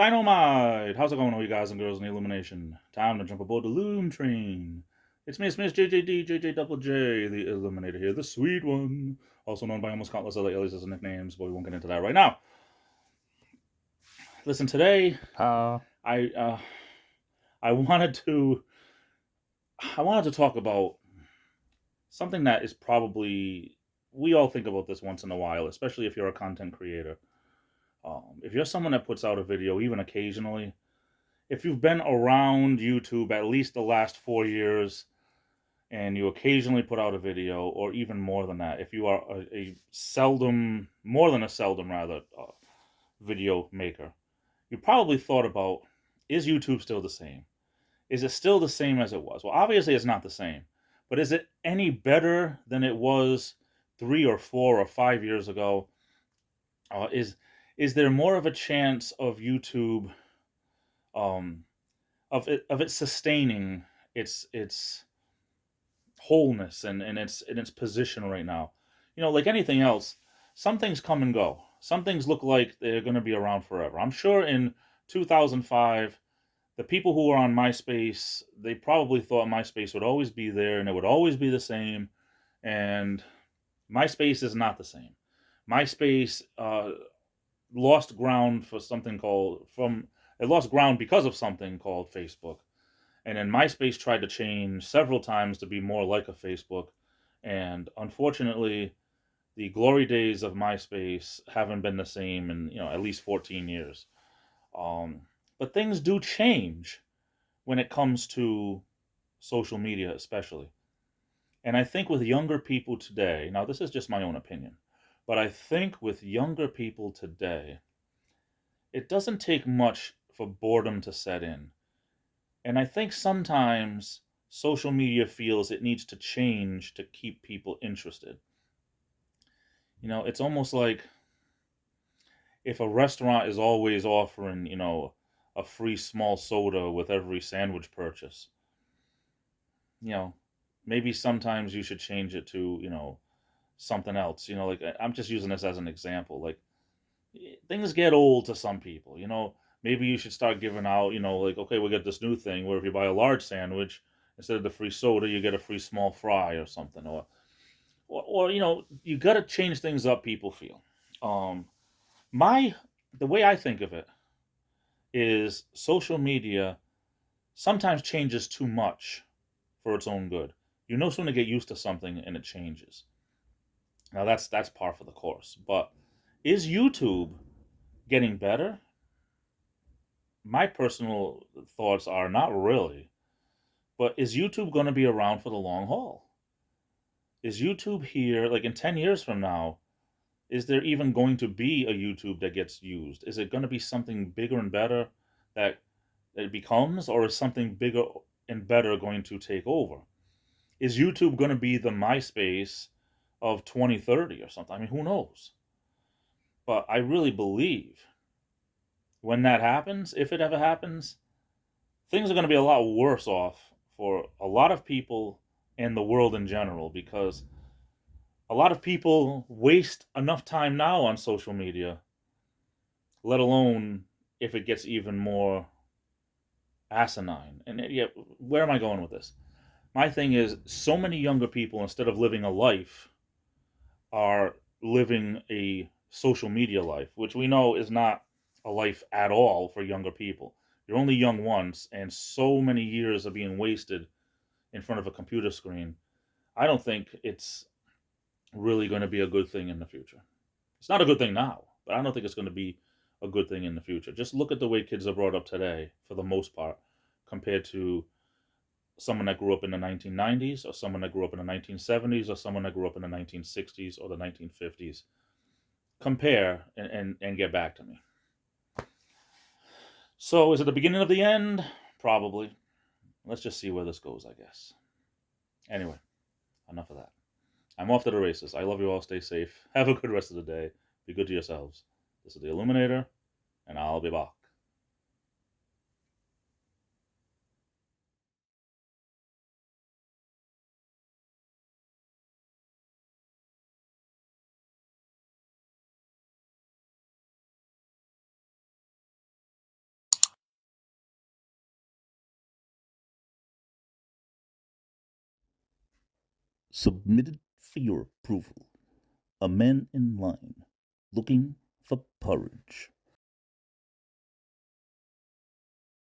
Dynamite! How's it going, all you guys and girls in the Illumination? Time to jump aboard the Loom train. It's me, JJD, JJ the Illuminator here, the sweet one. Also known by almost countless other aliases and nicknames, but we won't get into that right now. Listen, today, I wanted to talk about something that is probably, we all think about this once in a while, especially if you're a content creator. If you're someone that puts out a video, even occasionally, if you've been around YouTube at least the last 4 years and you occasionally put out a video, or even more than that, if you are more than a seldom video maker, you probably thought about, is YouTube still the same? Is it still the same as it was? Well, obviously it's not the same, but is it any better than it was 3 or 4 or 5 years ago? Is there more of a chance of YouTube, of it sustaining its wholeness and its position right now? Like anything else, some things come and go. Some things look like they're going to be around forever. I'm sure in 2005, the people who were on MySpace, they probably thought MySpace would always be there and it would always be the same. And MySpace is not the same. MySpace lost ground for something called it lost ground because of something called Facebook. And then MySpace tried to change several times to be more like a Facebook. And unfortunately, the glory days of MySpace haven't been the same in, at least 14 years. But things do change when it comes to social media, especially. And I think with younger people today, now this is just my own opinion, but I think with younger people today, it doesn't take much for boredom to set in. And I think sometimes social media feels it needs to change to keep people interested. It's almost like if a restaurant is always offering, a free small soda with every sandwich purchase, maybe sometimes you should change it to, something else. Like I'm just using this as an example. Like things get old to some people, maybe you should start giving out, like, okay, we'll get this new thing where if you buy a large sandwich, instead of the free soda, you get a free small fry or something. Or you got to change things up, people feel. Um, the way I think of it is social media sometimes changes too much for its own good. You no sooner get used to something and it changes. Now that's par for the course. But is YouTube getting better? My personal thoughts are not really. But is YouTube going to be around for the long haul? Is YouTube here, like in 10 years from now, is there even going to be a YouTube that gets used? Is it going to be something bigger and better that it becomes, or is something bigger and better going to take over? Is YouTube going to be the MySpace of 2030 or something? I mean, who knows? But I really believe when that happens, if it ever happens, things are going to be a lot worse off for a lot of people and the world in general, because a lot of people waste enough time now on social media, let alone if it gets even more asinine. And yet, where am I going with this? My thing is, so many younger people, instead of living a life, are living a social media life, which we know is not a life at all for younger people. You're only young once, and so many years are being wasted in front of a computer screen. I don't think it's really going to be a good thing in the future. It's not a good thing now, but I don't think it's going to be a good thing in the future. Just look at the way kids are brought up today, for the most part, compared to someone that grew up in the 1990s, or someone that grew up in the 1970s, or someone that grew up in the 1960s or the 1950s. Compare and get back to me. So, is it the beginning of the end? Probably. Let's just see where this goes, I guess. Anyway, enough of that. I'm off to the races. I love you all. Stay safe. Have a good rest of the day. Be good to yourselves. This is the Illuminator, and I'll be back. Submitted for your approval. A man in line, looking for porridge.